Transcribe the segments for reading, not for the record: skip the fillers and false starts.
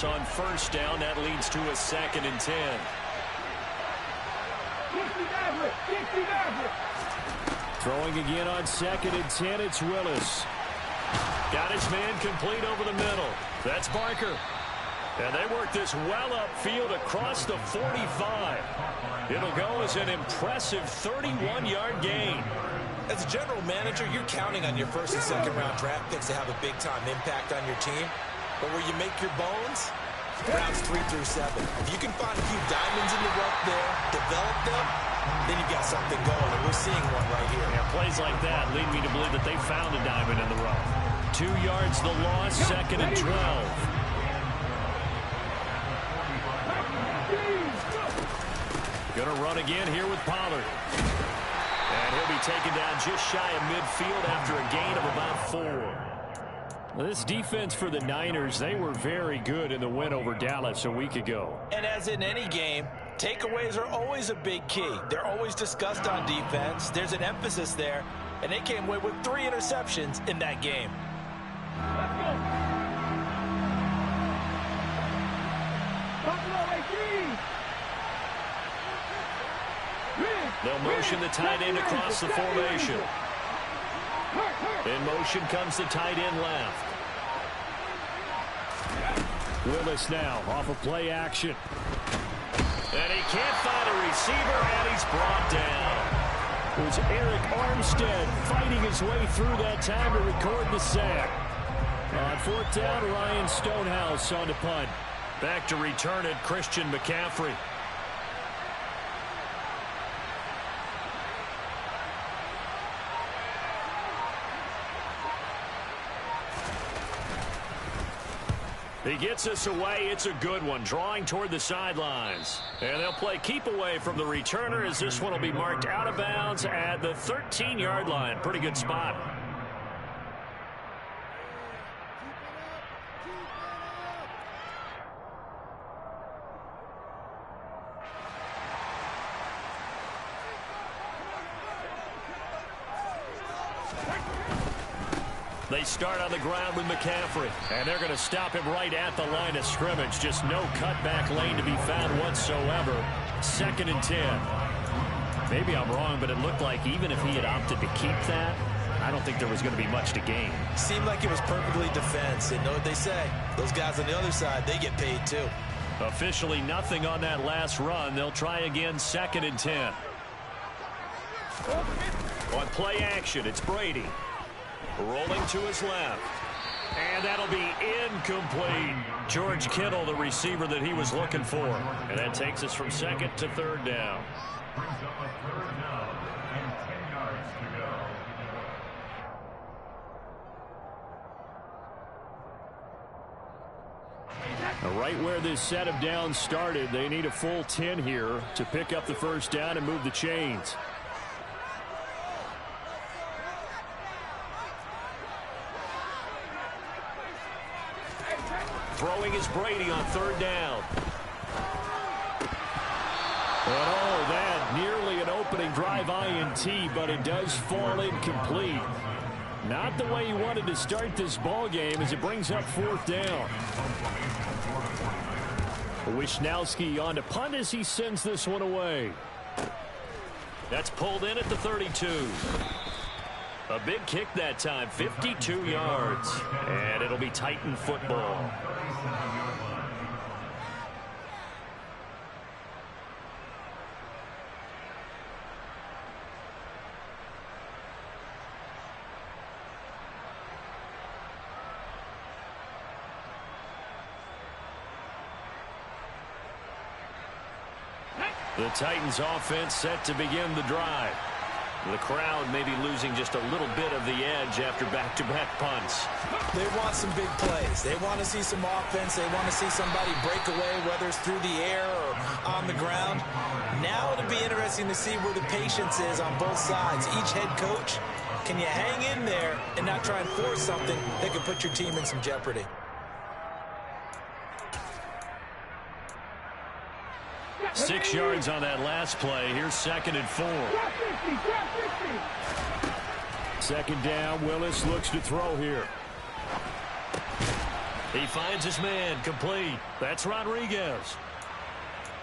Willis on first down. That leads to a 2nd and 10. Throwing again on 2nd and 10. It's Willis. Got his man complete over the middle. That's Barker. And they work this well upfield across the 45. It'll go as an impressive 31-yard gain. As a general manager, you're counting on your first and second round draft picks to have a big-time impact on your team. But where you make your bones, rounds 3 through 7. If you can find a few diamonds in the rough there, develop them, then you've got something going. And we're seeing one right here. Yeah, plays like that lead me to believe that they found a diamond in the rough. 2 yards the loss, 2nd and 12. Gonna run again here with Pollard. And he'll be taken down just shy of midfield after a gain of about 4. Well, this defense for the Niners, they were very good in the win over Dallas a week ago. And as in any game, takeaways are always a big key. They're always discussed on defense. There's an emphasis there. And they came away with 3 interceptions in that game. Let's go. They'll motion the tight end across the formation. In motion comes the tight end left. Willis now off of play action. And he can't find a receiver, and he's brought down. It was Eric Armstead fighting his way through that time to record the sack. On 4th down, Ryan Stonehouse on the punt. Back to return it, Christian McCaffrey. He gets us away. It's a good one, drawing toward the sidelines. And they'll play keep away from the returner as this one will be marked out of bounds at the 13-yard line. Pretty good spot. They start on the ground with McCaffrey, and they're going to stop him right at the line of scrimmage. Just no cutback lane to be found whatsoever. 2nd and 10. Maybe I'm wrong, but it looked like even if he had opted to keep that, I don't think there was going to be much to gain. Seemed like it was perfectly defense. And know what they say? Those guys on the other side, they get paid too. Officially nothing on that last run. They'll try again, 2nd and 10. On play action, it's Brady. Rolling to his left. And that'll be incomplete. George Kittle, the receiver that he was looking for. And that takes us from 2nd to 3rd down. Brings up a 3rd down and 10 yards to go. Now, right where this set of downs started, they need a full 10 here to pick up the 1st down and move the chains. Throwing is Brady on 3rd down. And oh, that nearly an opening drive INT, but it does fall incomplete. Not the way you wanted to start this ball game as it brings up 4th down. Wishnowski on to punt as he sends this one away. That's pulled in at the 32. A big kick that time, 52 yards. And it'll be Titan football. The Titans offense set to begin the drive. The crowd may be losing just a little bit of the edge after back-to-back punts. They want some big plays. They want to see some offense. They want to see somebody break away, whether it's through the air or on the ground. Now it'll be interesting to see where the patience is on both sides. Each head coach, can you hang in there and not try and force something that could put your team in some jeopardy? Six yards on that last play. Here's 2nd and 4. 2nd down. Willis looks to throw here. He finds his man, complete. That's Rodriguez.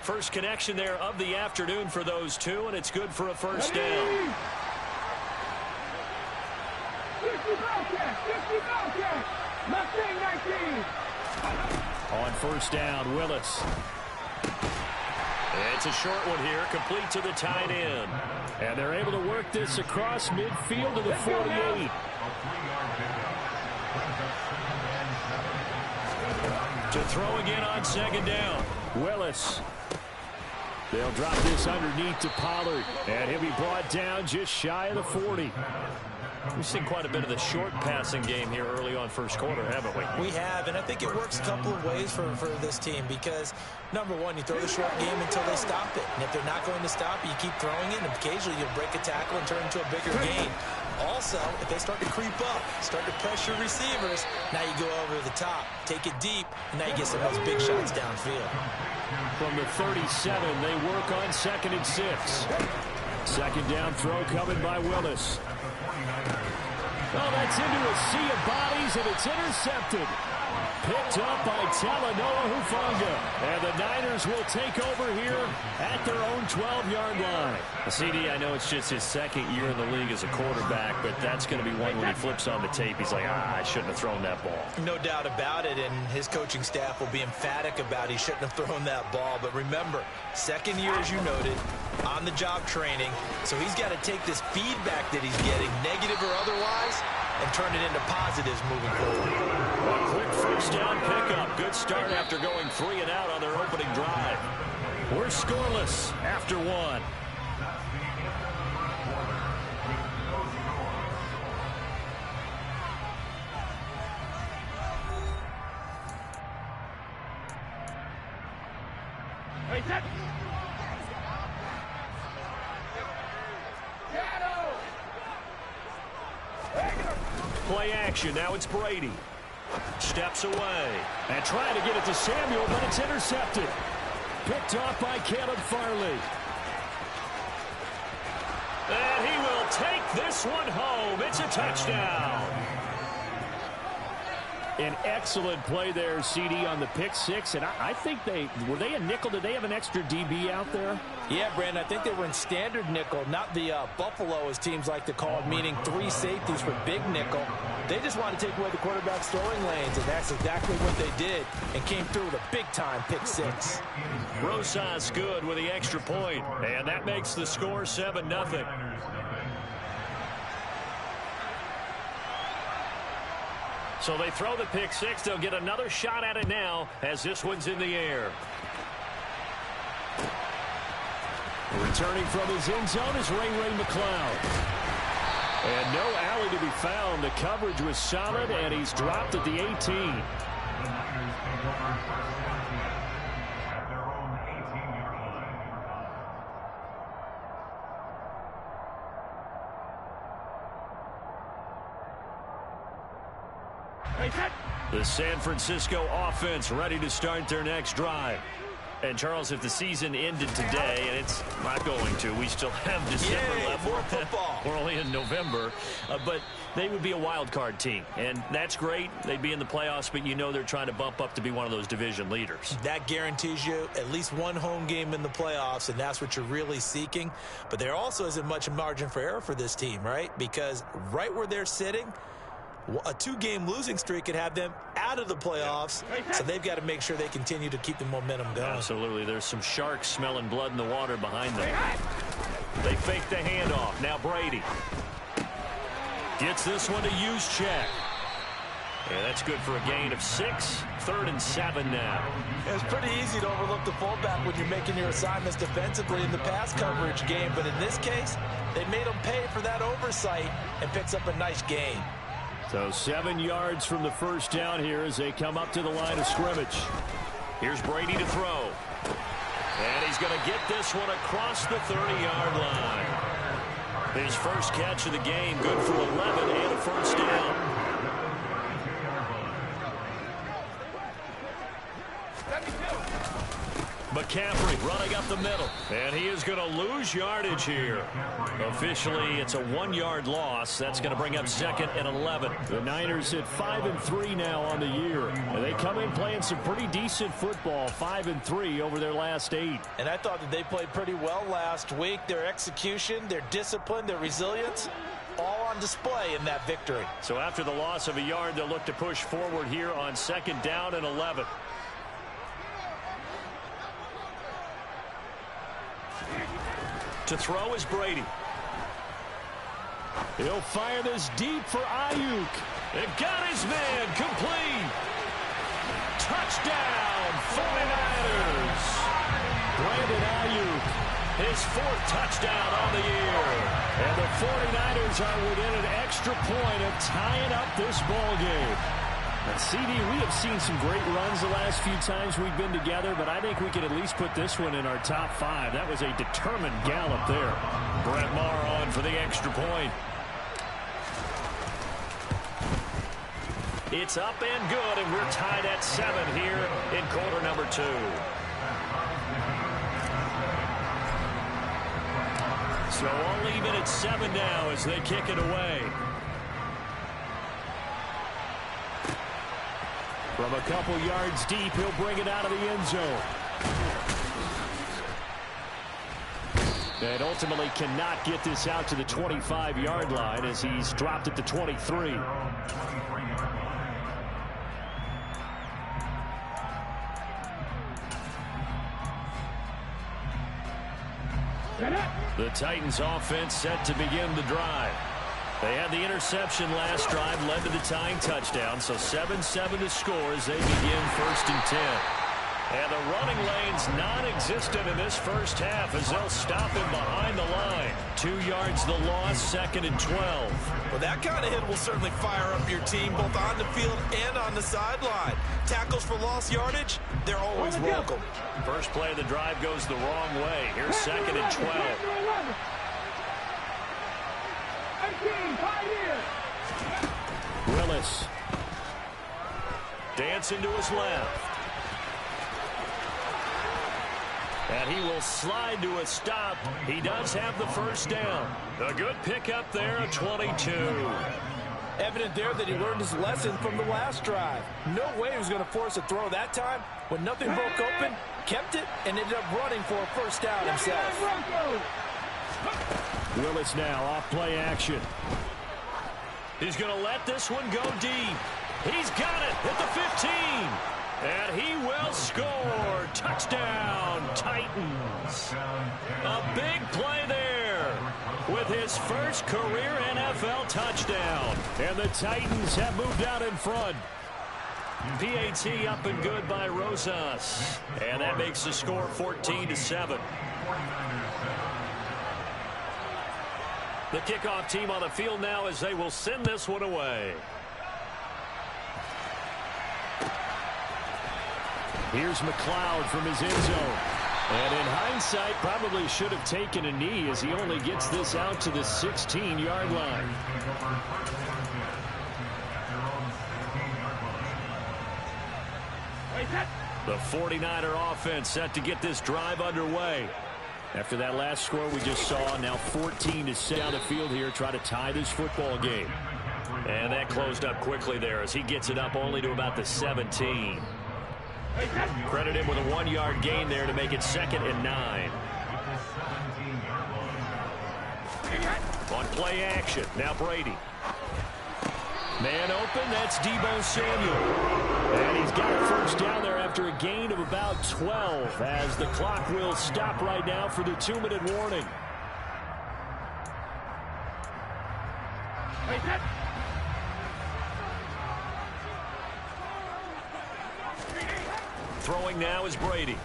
First connection there of the afternoon for those two, and it's good for a first down. On first down, Willis. It's a short one here, complete to the tight end. And they're able to work this across midfield to the 48. To throw again on second down. Willis. They'll drop this underneath to Pollard. And he'll be brought down just shy of the 40. We've seen quite a bit of the short passing game here early on first quarter, haven't we? We have, and I think it works a couple of ways for this team because, number one, you throw the short game until they stop it. And if they're not going to stop it, you keep throwing it, and occasionally you'll break a tackle and turn it into a bigger gain. Also, if they start to creep up, start to pressure receivers, now you go over the top, take it deep, and now you get some of those big shots downfield. From the 37, they work on 2nd and 6. Second down throw coming by Willis. Oh, that's into a sea of bodies, and it's intercepted. Picked up by Talanoa Hufanga. And the Niners will take over here at their own 12-yard line. CD, I know it's just his second year in the league as a quarterback, but that's going to be one when he flips on the tape. He's like, I shouldn't have thrown that ball. No doubt about it, and his coaching staff will be emphatic about he shouldn't have thrown that ball. But remember, second year, as you noted, on-the-job training, so he's got to take this feedback that he's getting, negative or otherwise, and turn it into positives moving forward. A quick first down pickup. Good start after going 3 and out on their opening drive. We're scoreless after 1. Play action. Now it's Brady. Steps away. And trying to get it to Samuel, but it's intercepted. Picked off by Caleb Farley. And he will take this one home. It's a touchdown. An excellent play there, CD, on the pick six. And I think were they a nickel? Did they have an extra DB out there? Yeah, Brandon, I think they were in standard nickel, not the Buffalo, as teams like to call it, meaning 3 safeties for big nickel. They just want to take away the quarterback's throwing lanes, and that's exactly what they did, and came through with a big-time pick six. Rosas good with the extra point, and that makes the score 7-0. So they throw the pick six. They'll get another shot at it now as this one's in the air. Returning from his end zone is Ray McLeod. And no alley to be found. The coverage was solid, and he's dropped at the 18. The San Francisco offense ready to start their next drive. And, Charles, if the season ended today, and it's not going to, we still have December left. More football. We're only in November. But they would be a wild card team. And that's great. They'd be in the playoffs, but you know they're trying to bump up to be one of those division leaders. That guarantees you at least one home game in the playoffs, and that's what you're really seeking. But there also isn't much margin for error for this team, right? Because right where they're sitting, a 2-game losing streak could have them out of the playoffs, so they've got to make sure they continue to keep the momentum going. Absolutely. There's some sharks smelling blood in the water behind them. They fake the handoff. Now Brady gets this one to use check. And that's good for a gain of 6. 3rd and 7 now. It's pretty easy to overlook the fullback when you're making your assignments defensively in the pass coverage game, but in this case, they made them pay for that oversight and picks up a nice gain. So 7 yards from the first down here as they come up to the line of scrimmage. Here's Brady to throw. And he's going to get this one across the 30-yard line. His first catch of the game, good for 11 and a first down. McCaffrey running up the middle. And he is going to lose yardage here. Officially, it's a 1-yard loss. That's going to bring up 2nd and 11. The Niners at 5-3 now on the year. And they come in playing some pretty decent football, 5-3 over their last 8. And I thought that they played pretty well last week. Their execution, their discipline, their resilience, all on display in that victory. So after the loss of a yard, they'll look to push forward here on 2nd down and 11. To throw is Brady. He'll fire this deep for Ayuk. It got his man complete. Touchdown, 49ers. Brandon Ayuk, his 4th touchdown on the year. And the 49ers are within an extra point of tying up this ball game. And CD, we have seen some great runs the last few times we've been together, but I think we could at least put this one in our top 5. That was a determined gallop there. Brett Maher on for the extra point. It's up and good, and we're tied at 7 here in quarter number 2. So all even at 7 now as they kick it away. From a couple yards deep, he'll bring it out of the end zone. And ultimately cannot get this out to the 25-yard line as he's dropped at the 23. The Titans offense set to begin the drive. They had the interception last drive, led to the tying touchdown, so 7-7 to score as they begin 1st and 10. And the running lane's non-existent in this first half as they'll stop him behind the line. 2 yards the loss, 2nd and 12. Well, that kind of hit will certainly fire up your team both on the field and on the sideline. Tackles for lost yardage, they're always welcome. First play of the drive goes the wrong way. Here's 2nd and 12. Willis. Dancing to his left. And he will slide to a stop. He does have the first down. A good pickup there, a 22. Evident there that he learned his lesson from the last drive. No way he was going to force a throw that time. When nothing broke open, kept it, and ended up running for a first down himself. Willis now off play action. He's going to let this one go deep. He's got it at the 15. And he will score. Touchdown, Titans. A big play there with his first career NFL touchdown. And the Titans have moved out in front. PAT up and good by Rosas. And that makes the score 14-7. The kickoff team on the field now as they will send this one away. Here's McLeod from his end zone. And in hindsight, probably should have taken a knee as he only gets this out to the 16-yard line. The 49er offense set to get this drive underway. After that last score we just saw, now 14-6 down the field here, try to tie this football game. And that closed up quickly there as he gets it up only to about the 17. Credit him with a 1-yard gain there to make it 2nd and 9. On play action, now Brady. Man open, that's Deebo Samuel. And he's got a first down there after a gain of about 12 as the clock will stop right now for the 2-minute warning. Throwing now is Brady.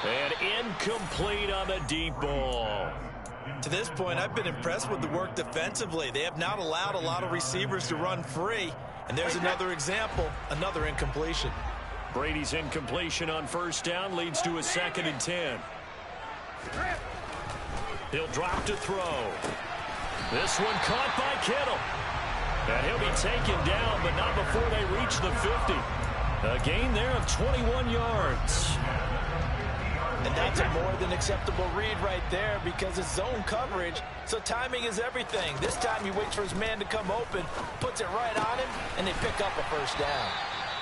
And incomplete on the deep ball. To this point, I've been impressed with the work defensively. They have not allowed a lot of receivers to run free. And there's another example, another incompletion. Brady's incompletion on first down leads to a 2nd and 10. He'll drop to throw. This one caught by Kittle. And he'll be taken down, but not before they reach the 50. A gain there of 21 yards. And that's a more than acceptable read right there because it's zone coverage, so timing is everything. This time he waits for his man to come open, puts it right on him, and they pick up a first down.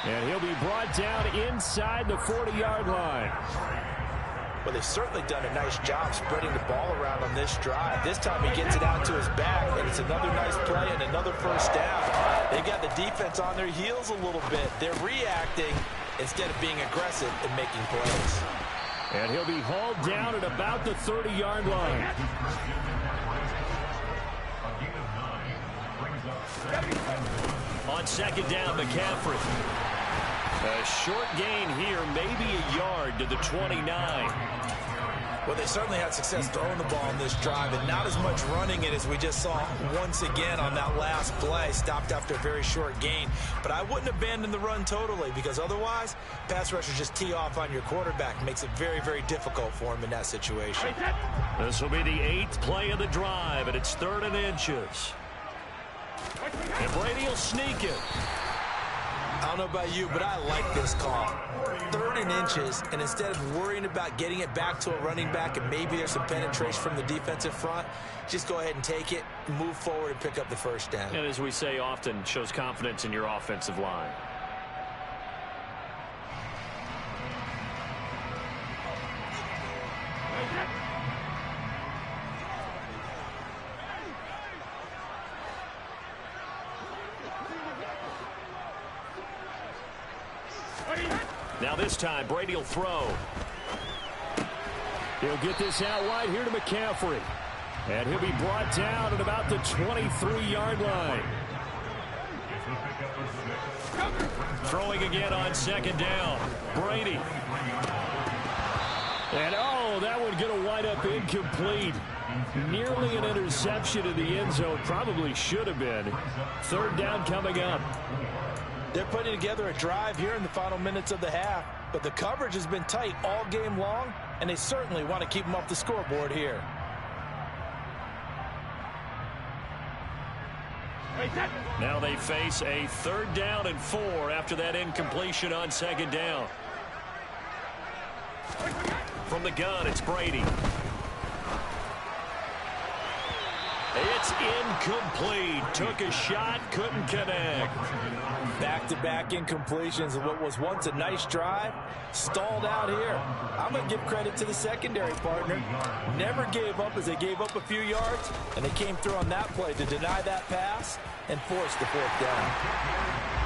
And he'll be brought down inside the 40-yard line. Well, they've certainly done a nice job spreading the ball around on this drive. This time he gets it out to his back, and it's another nice play and another first down. They've got the defense on their heels a little bit. They're reacting instead of being aggressive and making plays. And he'll be hauled down at about the 30-yard line. On second down, McCaffrey. A short gain here, maybe a yard to the 29. Well, they certainly had success throwing the ball on this drive, and not as much running it as we just saw once again on that last play. Stopped after a very short gain. But I wouldn't abandon the run totally, because otherwise, pass rushers just tee off on your quarterback. Makes it very, very difficult for him in that situation. This will be the 8th play of the drive, and it's 3rd and inches. And Brady will sneak it. I don't know about you, but I like this call. 3rd and inches, and instead of worrying about getting it back to a running back and maybe there's some penetration from the defensive front, just go ahead and take it, move forward, and pick up the first down. And as we say often, shows confidence in your offensive line. Now this time, Brady will throw. He'll get this out wide here to McCaffrey. And he'll be brought down at about the 23-yard line. Throwing again on second down. Brady. And oh, that one going to wind up incomplete. Nearly an interception in the end zone. Probably should have been. 3rd down coming up. They're putting together a drive here in the final minutes of the half, but the coverage has been tight all game long, and they certainly want to keep them off the scoreboard here. Now they face a 3rd down and 4 after that incompletion on second down. From the gun, it's Brady. It's incomplete. Took a shot, couldn't connect. Back-to-back incompletions of what was once a nice drive. Stalled out here. I'm going to give credit to the secondary partner. Never gave up as they gave up a few yards, and they came through on that play to deny that pass and force the 4th down.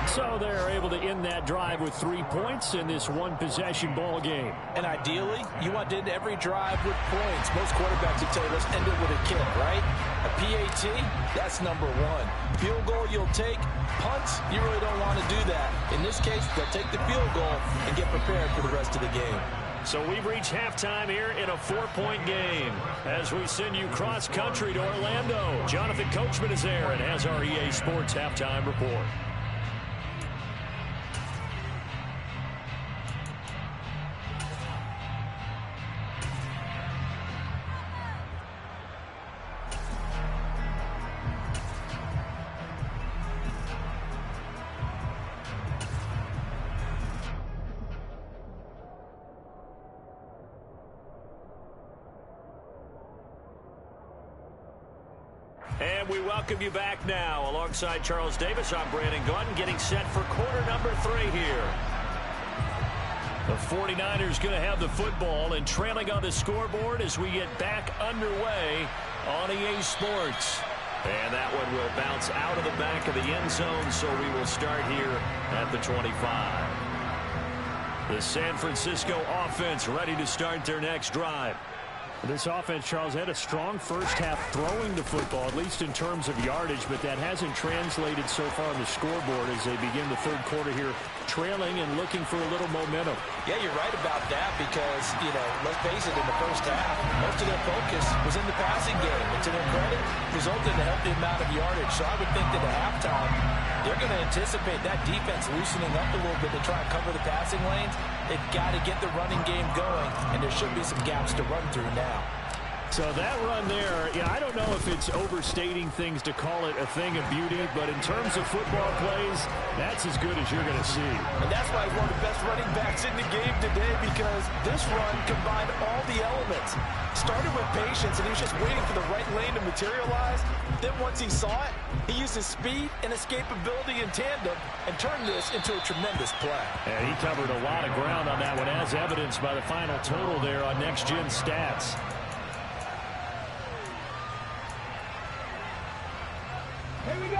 So they're able to end that drive with 3 points in this one-possession ball game. And ideally, you want to end every drive with points. Most quarterbacks would tell you, let's end it with a kick, right? A PAT, that's number 1. Field goal you'll take. Punts, you really don't want to do that. In this case, they'll take the field goal and get prepared for the rest of the game. So we've reached halftime here in a 4-point game. As we send you cross-country to Orlando, Jonathan Coachman is there and has our EA Sports halftime report. And we welcome you back now. Alongside Charles Davis, I'm Brandon Gautin, getting set for quarter number 3 here. The 49ers going to have the football and trailing on the scoreboard as we get back underway on EA Sports. And that one will bounce out of the back of the end zone, so we will start here at the 25. The San Francisco offense ready to start their next drive. This offense, Charles, had a strong first half throwing the football, at least in terms of yardage, but that hasn't translated so far on the scoreboard as they begin the 3rd quarter here, trailing and looking for a little momentum. Yeah, you're right about that because, let's face it, in the first half, most of their focus was in the passing game. And to their credit, resulted in a healthy amount of yardage. So I would think that at halftime, they're going to anticipate that defense loosening up a little bit to try and cover the passing lanes. They've got to get the running game going, and there should be some gaps to run through now. So that run there, yeah, I don't know if it's overstating things to call it a thing of beauty, but in terms of football plays, that's as good as you're going to see. And that's why he's one of the best running backs in the game today, because this run combined all the elements. Started with patience, and he was just waiting for the right lane to materialize. Then once he saw it, he used his speed and escapability in tandem and turned this into a tremendous play. And he covered a lot of ground on that one, as evidenced by the final total there on Next Gen Stats.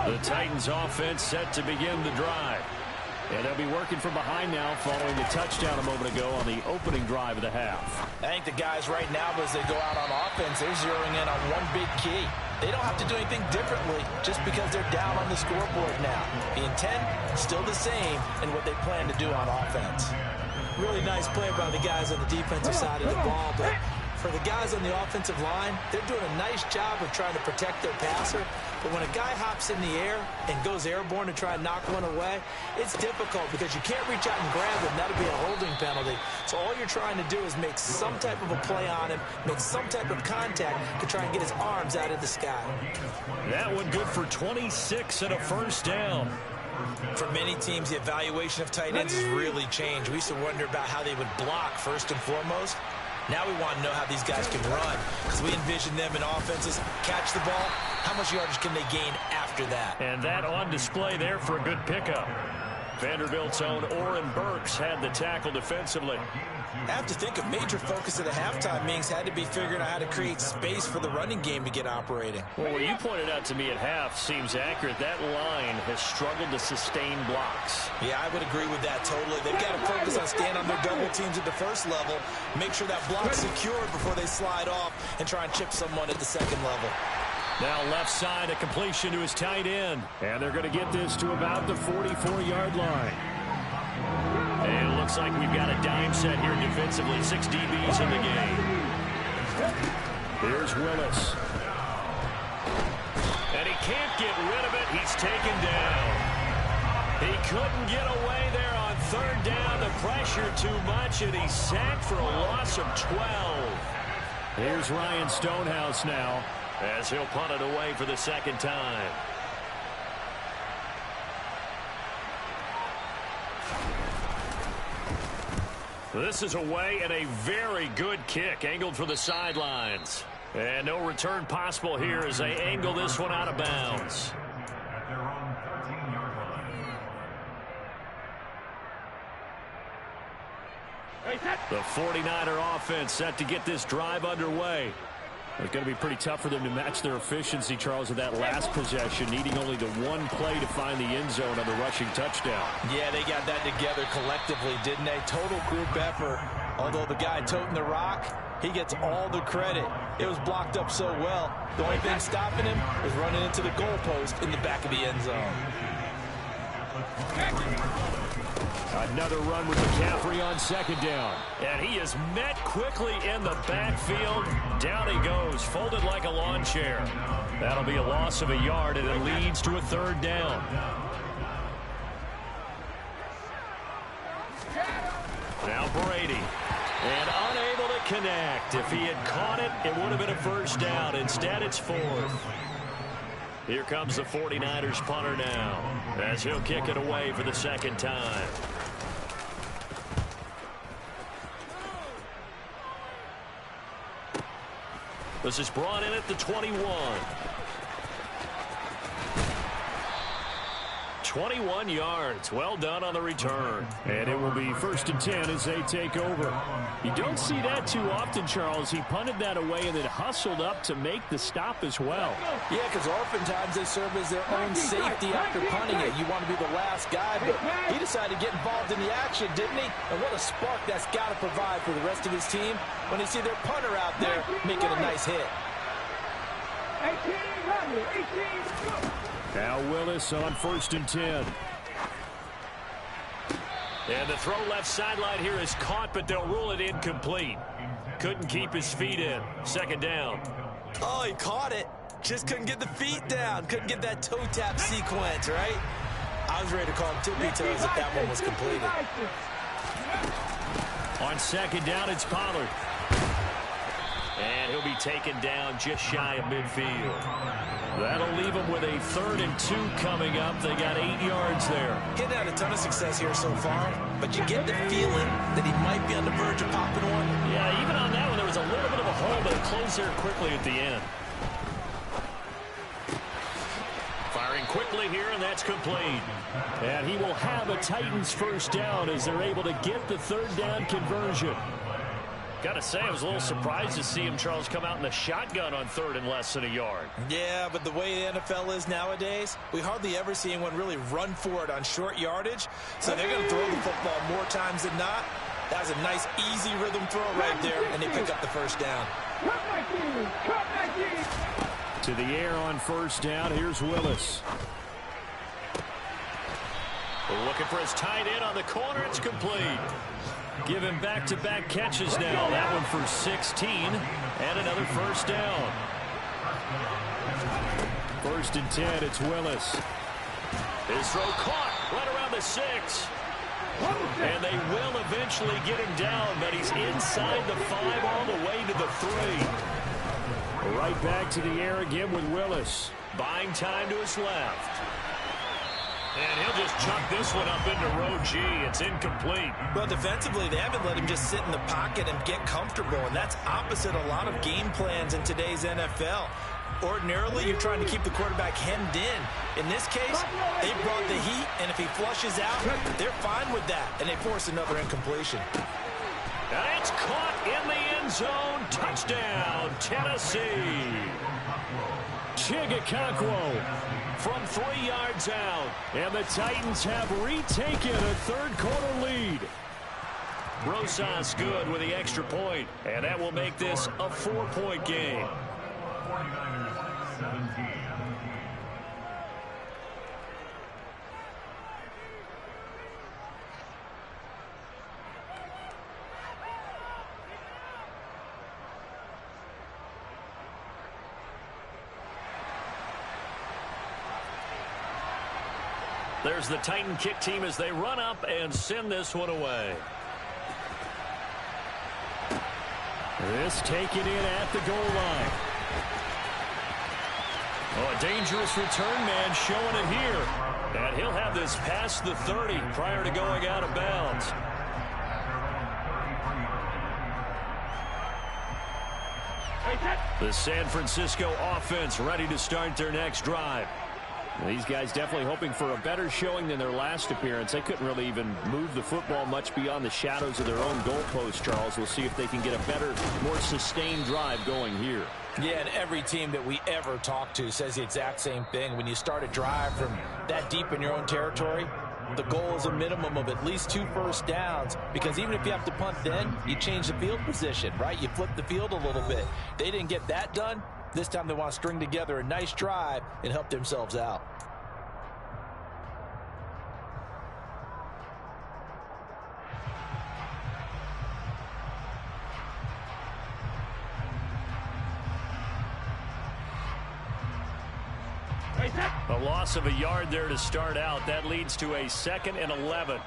The Titans offense set to begin the drive. And they'll be working from behind now following the touchdown a moment ago on the opening drive of the half. I think the guys right now, as they go out on offense, they're zeroing in on one big key. They don't have to do anything differently just because they're down on the scoreboard now. The intent still the same in what they plan to do on offense. Really nice play by the guys on the defensive side of the ball, but for the guys on the offensive line, they're doing a nice job of trying to protect their passer. But when a guy hops in the air and goes airborne to try and knock one away, it's difficult because you can't reach out and grab him. That'll be a holding penalty. So all you're trying to do is make some type of a play on him, make some type of contact to try and get his arms out of the sky. That one good for 26 and a first down. For many teams, the evaluation of tight ends has really changed. We used to wonder about how they would block first and foremost. Now we want to know how these guys can run, because we envision them in offenses catch the ball. How much yardage can they gain after that? And that on display there for a good pickup. Vanderbilt's own Oren Burks had the tackle defensively. I have to think a major focus of the halftime meetings had to be figuring out how to create space for the running game to get operating. Well, what you pointed out to me at half seems accurate. That line has struggled to sustain blocks. Yeah, I would agree with that totally. They've got to focus on staying on their double teams at the first level, make sure that block's secured before they slide off and try and chip someone at the second level. Now left side, a completion to his tight end. And they're going to get this to about the 44-yard line. And it looks like we've got a dime set here defensively. 6 DBs in the game. Here's Willis. And he can't get rid of it. He's taken down. He couldn't get away there on third down. The pressure too much, and he's sacked for a loss of 12. Here's Ryan Stonehouse now, as he'll punt it away for the second time. This is away, and a very good kick angled for the sidelines. And no return possible here as they angle this one out of bounds. At their own 13-yard line. The 49er offense set to get this drive underway. It's going to be pretty tough for them to match their efficiency, Charles, with that last possession, needing only the one play to find the end zone on the rushing touchdown. Yeah, they got that together collectively, didn't they? Total group effort. Although the guy toting the rock, he gets all the credit. It was blocked up so well. The only thing stopping him was running into the goalpost in the back of the end zone. Another run with McCaffrey on second down. And he is met quickly in the backfield. Down he goes, folded like a lawn chair. That'll be a loss of a yard, and it leads to a third down. Now Brady. And unable to connect. If he had caught it, it would have been a first down. Instead, it's fourth. Here comes the 49ers punter now, as he'll kick it away for the second time. This is brought in at the 21. 21 yards. Well done on the return. And it will be 1st and 10 as they take over. You don't see that too often, Charles. He punted that away and then hustled up to make the stop as well. Yeah, because oftentimes they serve as their own safety after punting it. You want to be the last guy, but he decided to get involved in the action, didn't he? And what a spark that's got to provide for the rest of his team when they see their punter out there making a nice hit. 18, go! Now Willis on 1st and 10. And the throw left sideline here is caught, but they'll rule it incomplete. Couldn't keep his feet in. Second down. Oh, he caught it. Just couldn't get the feet down. Couldn't get that toe tap sequence, right? I was ready to call him tippy toes if that one was completed. On second down, it's Pollard. And he'll be taken down just shy of midfield. That'll leave him with a 3rd and 2 coming up. They got 8 yards there. Getting had a ton of success here so far, but you get the feeling that he might be on the verge of popping one. Yeah, even on that one, there was a little bit of a hole, but it closed there quickly at the end. Firing quickly here, and that's complete. And he will have a Titans first down as they're able to get the 3rd down conversion. Got to say, I was a little surprised to see him, Charles, come out in the shotgun on 3rd and less than a yard. Yeah, but the way the NFL is nowadays, we hardly ever see anyone really run for it on short yardage. So they're going to throw the football more times than not. That was a nice, easy rhythm throw right there, and they pick up the first down. To the air on first down. Here's Willis. Looking for his tight end on the corner. It's complete. Give him back-to-back catches now. That one for 16 and another first down. 1st and 10. It's Willis. His throw caught right around the 6. And they will eventually get him down, but he's inside the 5 all the way to the 3. Right back to the air again with Willis. Buying time to his left. And he'll just chuck this one up into row G. It's incomplete. Well, defensively, they haven't let him just sit in the pocket and get comfortable, and that's opposite a lot of game plans in today's NFL. Ordinarily, you're trying to keep the quarterback hemmed in. In this case, they brought the heat, and if he flushes out, they're fine with that, and they force another incompletion. And it's caught in the end zone. Touchdown, Tennessee. Chigakonkwo from 3 yards out. And the Titans have retaken a 3rd quarter lead. Rosas good with the extra point, and that will make this a 4-point game. 49ers 17. There's the Titan kick team as they run up and send this one away. This taken in at the goal line. Oh, a dangerous return man showing it here. And he'll have this past the 30 prior to going out of bounds. The San Francisco offense ready to start their next drive. These guys definitely hoping for a better showing than their last appearance. They couldn't really even move the football much beyond the shadows of their own goalpost, Charles. We'll see if they can get a better, more sustained drive going here. Yeah, and every team that we ever talk to says the exact same thing. When you start a drive from that deep in your own territory, the goal is a minimum of at least 2 first downs, because even if you have to punt then, you change the field position, right? You flip the field a little bit. They didn't get that done. This time they want to string together a nice drive and help themselves out. A loss of a yard there to start out. That leads to a 2nd and 11.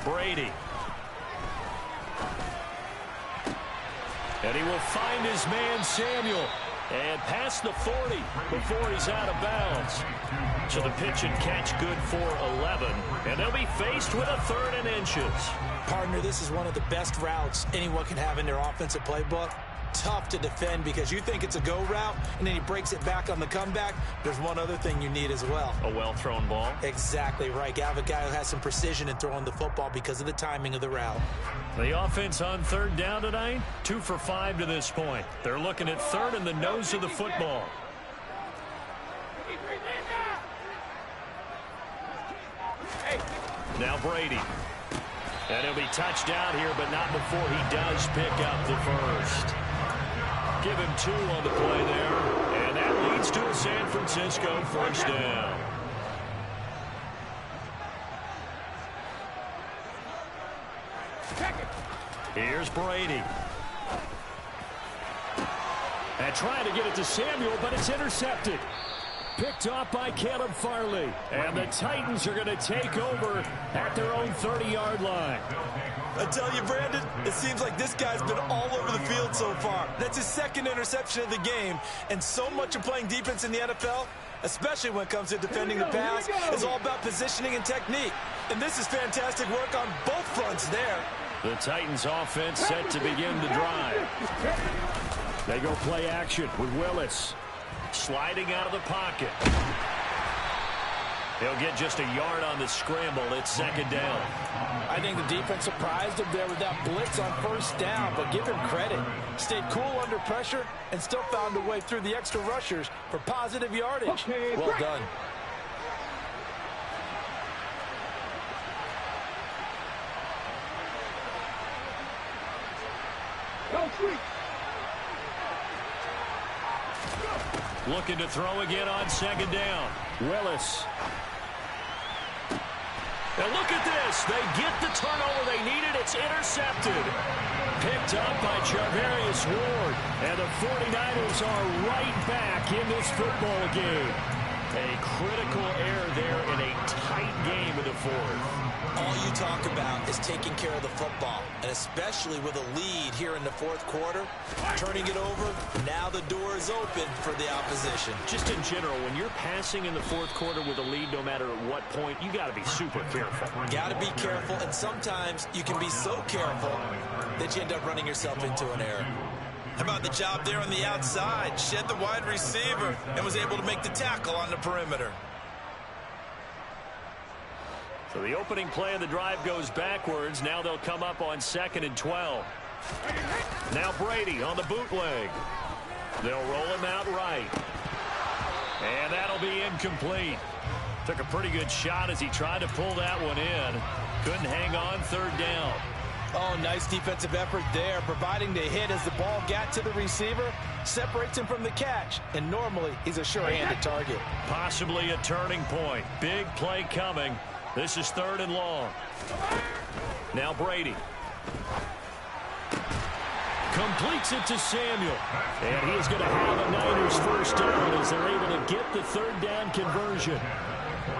Brady. And he will find his man Samuel. And past the 40 before he's out of bounds. So the pitch and catch good for 11. And they'll be faced with a 3rd and inches. Partner, this is one of the best routes anyone can have in their offensive playbook. Tough to defend because you think it's a go route, and then he breaks it back on the comeback. There's one other thing you need as well. A well-thrown ball. Exactly right. You have a guy who has some precision in throwing the football because of the timing of the route. The offense on 3rd down tonight, 2 for 5 to this point. They're looking at 3rd in the nose of the football. Now Brady. And he'll be touched down here, but not before he does pick up the first. Give him 2 on the play there. And that leads to a San Francisco first down. Here's Brady. And trying to get it to Samuel, but it's intercepted. Picked off by Caleb Farley. And the Titans are going to take over at their own 30-yard line. I tell you, Brandon, it seems like this guy's been all over the field so far. That's his second interception of the game. And so much of playing defense in the NFL, especially when it comes to defending the pass, is all about positioning and technique. And this is fantastic work on both fronts there. The Titans offense set to begin the drive. They go play action with Willis. Sliding out of the pocket. He'll get just a yard on the scramble. It's second down. I think the defense surprised him there with that blitz on first down, but give him credit. Stayed cool under pressure and still found a way through the extra rushers for positive yardage. Well done. Looking to throw again on second down. Willis. And look at this. They get the turnover they needed. It's intercepted. Picked up by Charvarius Ward. And the 49ers are right back in this football game. A critical error there in a tight game in the fourth. All you talk about is taking care of the football, and especially with a lead here in the fourth quarter, turning it over, now the door is open for the opposition. Just in general, when you're passing in the fourth quarter with a lead, no matter at what point, you got to be super careful. Got to be careful, and sometimes you can be so careful that you end up running yourself into an error. How about the job there on the outside? Shed the wide receiver and was able to make the tackle on the perimeter. So the opening play of the drive goes backwards. Now they'll come up on 2nd and 12. Now Brady on the bootleg. They'll roll him out right. And that'll be incomplete. Took a pretty good shot as he tried to pull that one in. Couldn't hang on, third down. Oh, nice defensive effort there, providing the hit as the ball got to the receiver, separates him from the catch, and normally he's a sure-handed target. Possibly a turning point. Big play coming. This is 3rd and long. Now Brady. Completes it to Samuel. And he is going to have a Niners first down as they're able to get the third down conversion.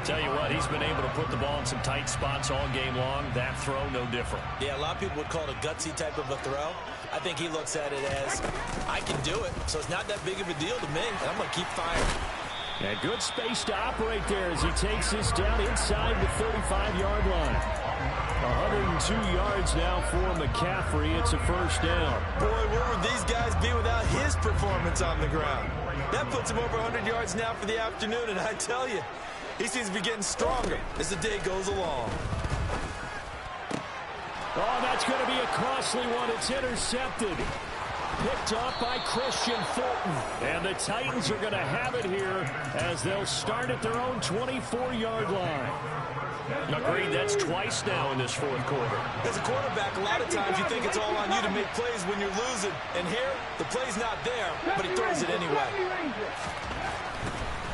Tell you what, he's been able to put the ball in some tight spots all game long. That throw, no different. Yeah, a lot of people would call it a gutsy type of a throw. I think he looks at it as, I can do it, so it's not that big of a deal to me, and I'm going to keep firing. And good space to operate there as he takes this down inside the 35-yard line. 102 yards now for McCaffrey. It's a first down. Boy, where would these guys be without his performance on the ground? That puts him over 100 yards now for the afternoon, and I tell you, he seems to be getting stronger as the day goes along. Oh, that's going to be a costly one. It's intercepted. Picked off by Christian Fulton. And the Titans are going to have it here as they'll start at their own 24-yard line. Agreed, that's twice now in this fourth quarter. As a quarterback, a lot of times you think it's all on you to make plays when you're losing. And here, the play's not there, but he throws it anyway.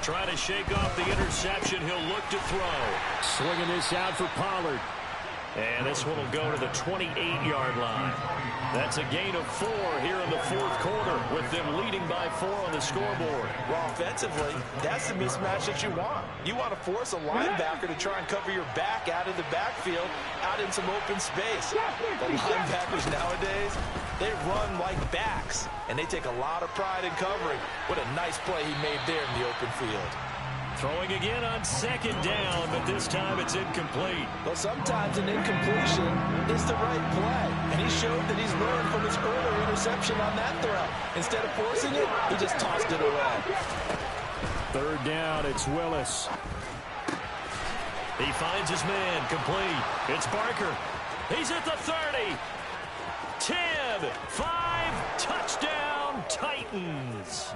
Trying to shake off the interception. He'll look to throw. Swinging this out for Pollard. And this one will go to the 28-yard line. That's a gain of 4 here in the fourth quarter with them leading by 4 on the scoreboard. Well, offensively, that's the mismatch that you want. You want to force a linebacker to try and cover your back out of the backfield, out in some open space. The linebackers nowadays, they run like backs, and they take a lot of pride in covering. What a nice play he made there in the open field. Throwing again on second down, but this time it's incomplete. Well, sometimes an incompletion is the right play. And he showed that he's learned from his earlier interception on that throw. Instead of forcing it, he just tossed it away. Third down, it's Willis. He finds his man, complete. It's Barker. He's at the 30. 10, 5, touchdown, Titans.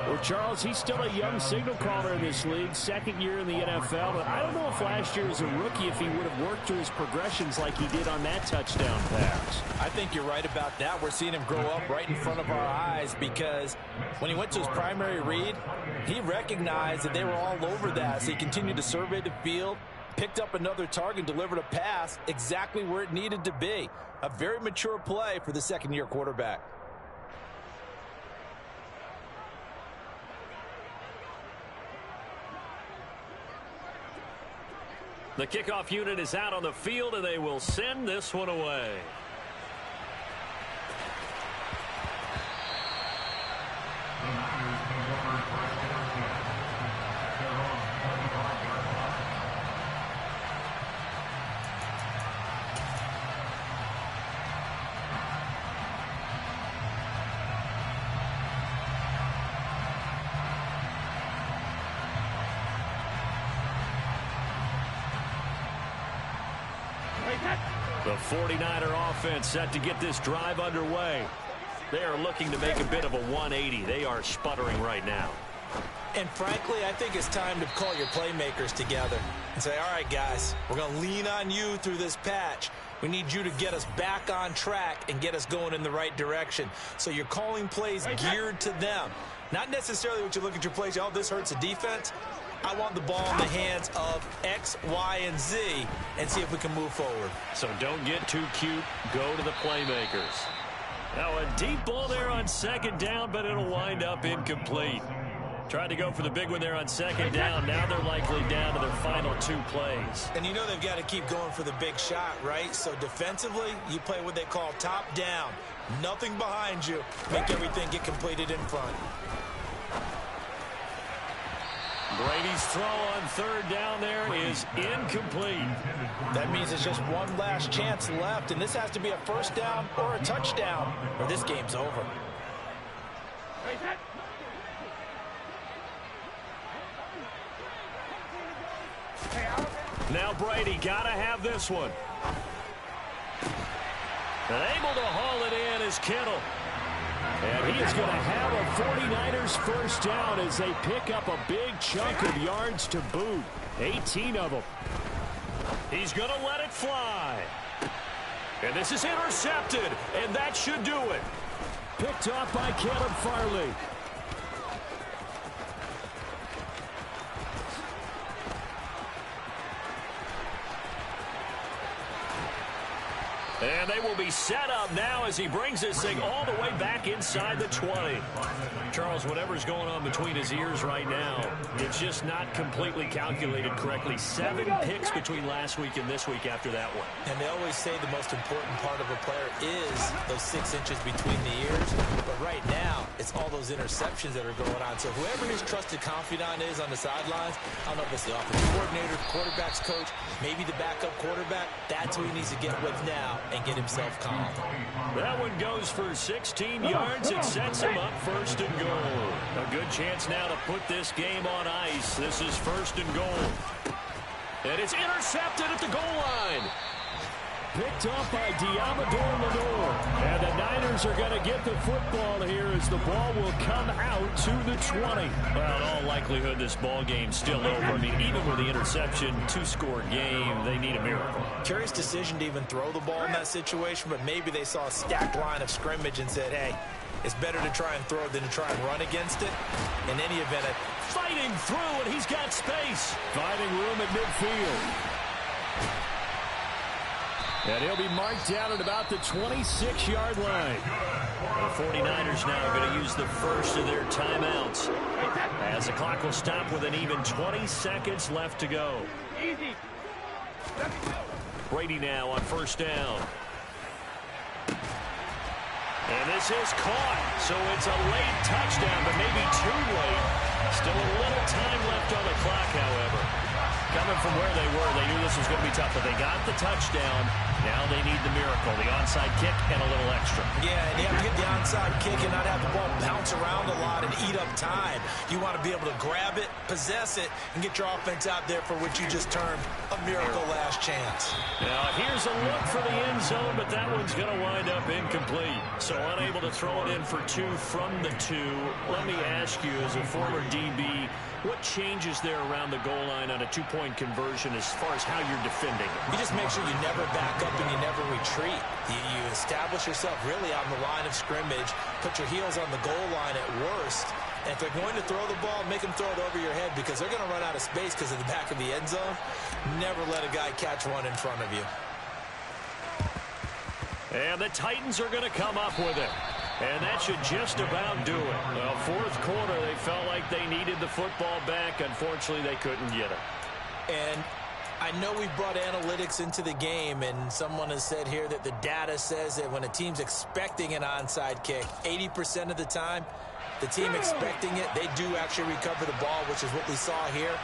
Well, Charles, he's still a young signal caller in this league, second year in the NFL, but I don't know if last year as a rookie if he would have worked through his progressions like he did on that touchdown pass. I think you're right about that. We're seeing him grow up right in front of our eyes because when he went to his primary read, he recognized that they were all over that, so he continued to survey the field, picked up another target, delivered a pass exactly where it needed to be. A very mature play for the second-year quarterback. The kickoff unit is out on the field, and they will send this one away. The 49er offense set to get this drive underway. They are looking to make a bit of a 180. They are sputtering right now. And frankly, I think it's time to call your playmakers together and say, all right, guys, we're going to lean on you through this patch. We need you to get us back on track and get us going in the right direction. So you're calling plays geared to them. Not necessarily what you look at your plays, oh, this hurts the defense. I want the ball in the hands of X, Y, and Z and see if we can move forward. So don't get too cute. Go to the playmakers. Now a deep ball there on second down, but it'll wind up incomplete. Tried to go for the big one there on second down. Now they're likely down to their final 2 plays. And you know they've got to keep going for the big shot, right? So defensively, you play what they call top down. Nothing behind you. Make everything get completed in front. Brady's throw on third down there is incomplete. That means it's just one last chance left, and this has to be a first down or a touchdown, or this game's over. Now Brady got to have this one. And able to haul it in is Kittle. And he is going to have a 49ers first down as they pick up a big chunk of yards to boot. 18 of them. He's going to let it fly. And this is intercepted, and that should do it. Picked off by Caleb Farley. And they will be set up now as he brings this thing all the way back inside the 20. Charles, whatever's going on between his ears right now, it's just not completely calculated correctly. 7 picks between last week and this week after that one. And they always say the most important part of a player is those 6 inches between the ears. But right now, it's all those interceptions that are going on. So whoever his trusted confidant is on the sidelines, I don't know if it's the offensive coordinator, quarterback's coach, maybe the backup quarterback, that's who he needs to get with now and get himself calm. That one goes for 16 yards. It sets him up first and goal. A good chance now to put this game on ice. This is first and goal. And it's intercepted at the goal line. Picked off by Diamador Lenore. And the Niners are going to get the football here as the ball will come out to the 20. Well, in all likelihood, this ball game's still over. I mean, even with the interception, 2-score game, they need a miracle. Curious decision to even throw the ball in that situation, but maybe they saw a stacked line of scrimmage and said, hey, it's better to try and throw than to try and run against it. In any event, fighting through, and he's got space. Finding room at midfield. And he'll be marked down at about the 26-yard line. The 49ers now going to use the first of their timeouts as the clock will stop with an even 20 seconds left to go. Brady now on first down. And this is caught, so it's a late touchdown, but maybe too late. Still a little time left on the clock, however. Coming from where they were, they knew this was going to be tough, but they got the touchdown. Now they need the miracle, the onside kick and a little extra. Yeah, and you have to get the onside kick and not have the ball bounce around a lot and eat up time. You want to be able to grab it, possess it, and get your offense out there for what you just termed a miracle last chance. Now here's a look for the end zone, but that one's going to wind up incomplete. So unable to throw it in for 2 from the 2. Let me ask you, as a former DB, what changes there around the goal line on a 2-point conversion as far as how you're defending? You just make sure you never back up and you never retreat. You establish yourself really on the line of scrimmage, put your heels on the goal line at worst, and if they're going to throw the ball, make them throw it over your head because they're going to run out of space because of the back of the end zone. Never let a guy catch one in front of you. And the Titans are going to come up with it. And that should just about do it. Well, fourth quarter, they felt like they needed the football back. Unfortunately, they couldn't get it. And I know we brought analytics into the game, and someone has said here that the data says that when a team's expecting an onside kick, 80% of the time, the team expecting it, they do actually recover the ball, which is what we saw here.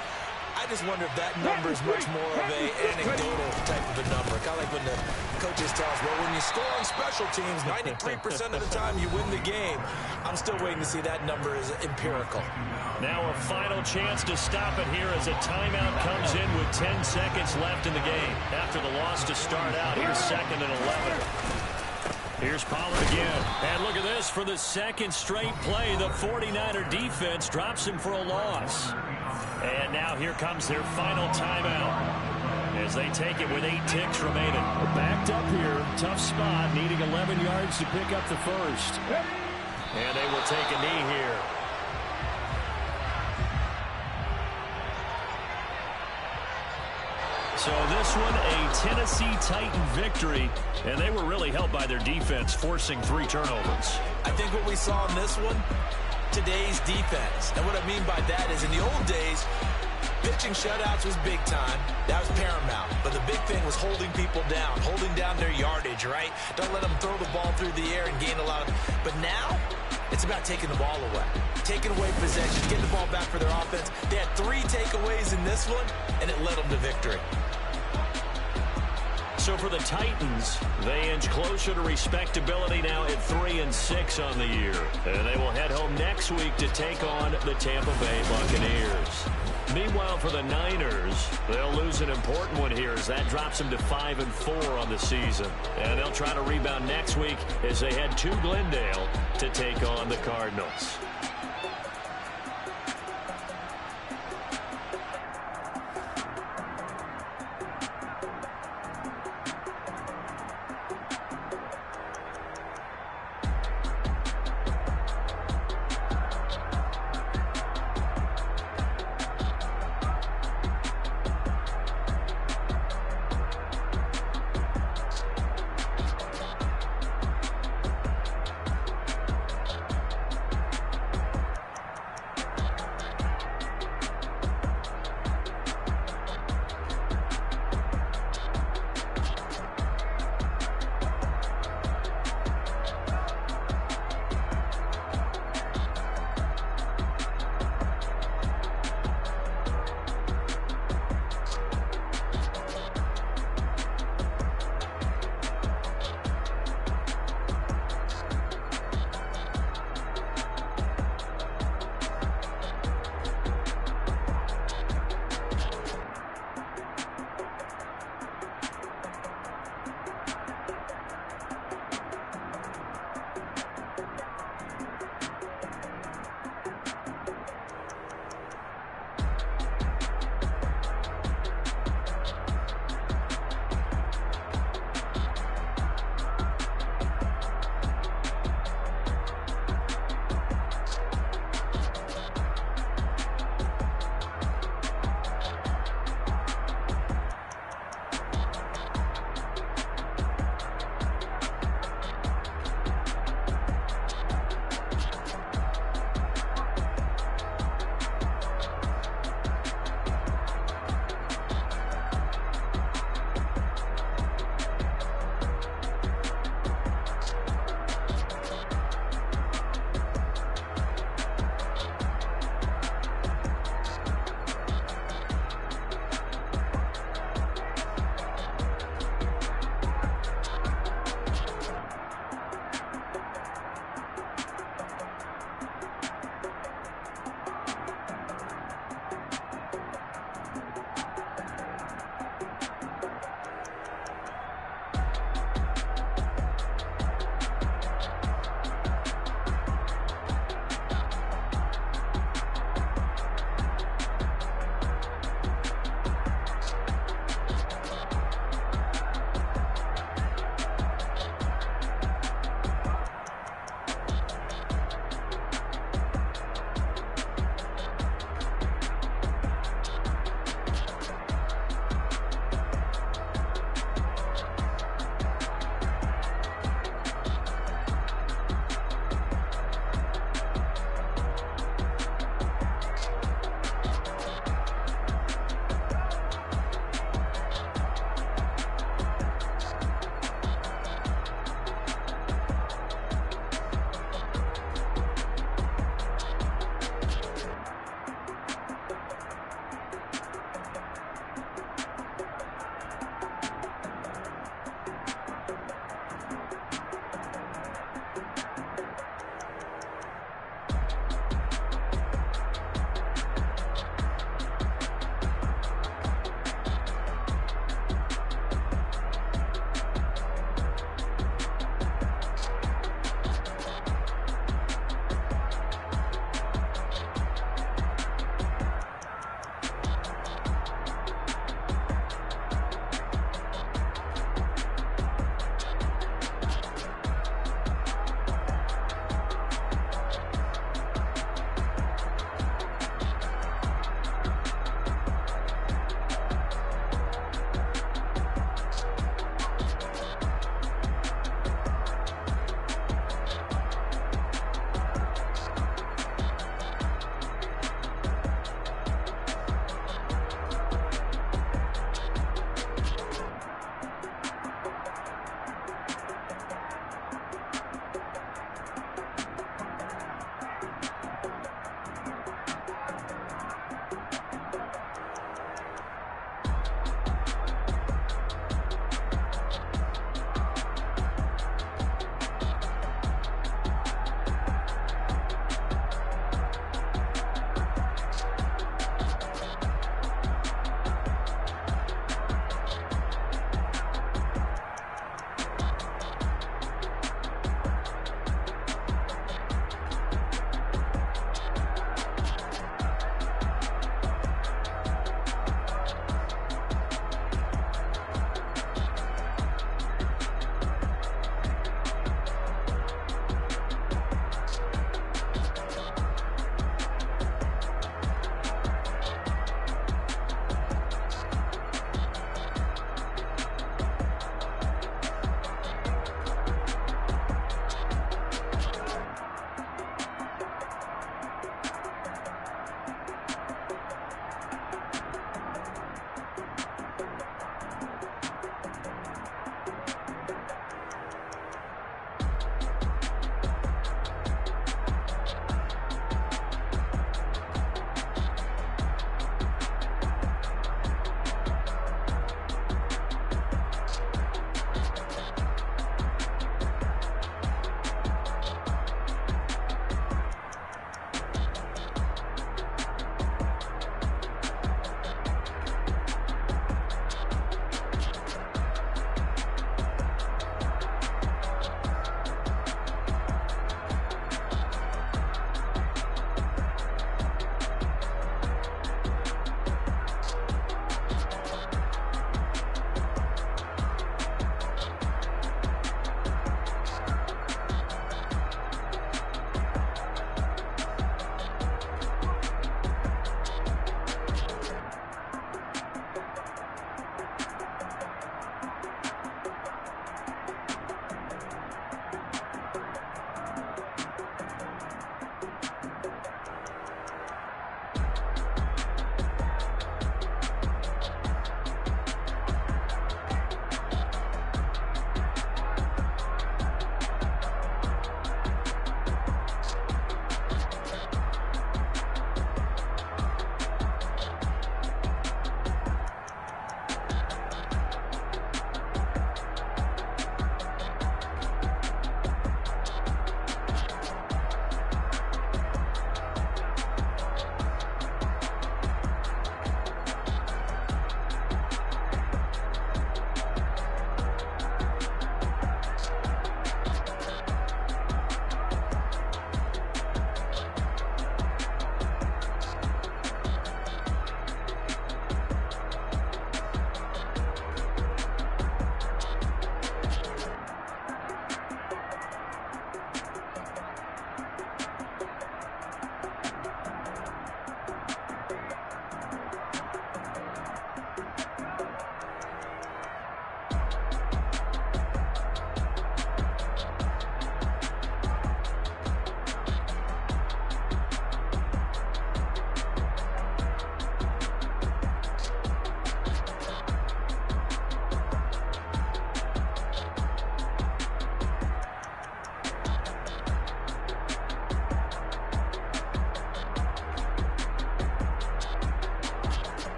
I just wonder if that number is much more of an anecdotal type of a number. Kind of like when the coaches tell us, well, when you score on special teams, 93% of the time you win the game. I'm still waiting to see that number is empirical. Now a final chance to stop it here as a timeout comes in with 10 seconds left in the game. After the loss to start out, here's 2nd and 11. Here's Pollard again. And look at this. For the second straight play, the 49er defense drops him for a loss. And now here comes their final timeout as they take it with 8 ticks remaining. Backed up here. Tough spot. Needing 11 yards to pick up the first. And they will take a knee here. So this one, a Tennessee Titan victory, and they were really helped by their defense, forcing 3 turnovers. I think what we saw in this one, today's defense. And what I mean by that is in the old days, pitching shutouts was big time. That was paramount. But the big thing was holding people down, holding down their yardage, right? Don't let them throw the ball through the air and gain a lot of... But now, it's about taking the ball away. Taking away possession, getting the ball back for their offense. They had 3 takeaways in this one, and it led them to victory. So for the Titans, they inch closer to respectability now at 3-6 on the year. And they will head home next week to take on the Tampa Bay Buccaneers. Meanwhile, for the Niners, they'll lose an important one here as that drops them to 5-4 on the season. And they'll try to rebound next week as they head to Glendale to take on the Cardinals.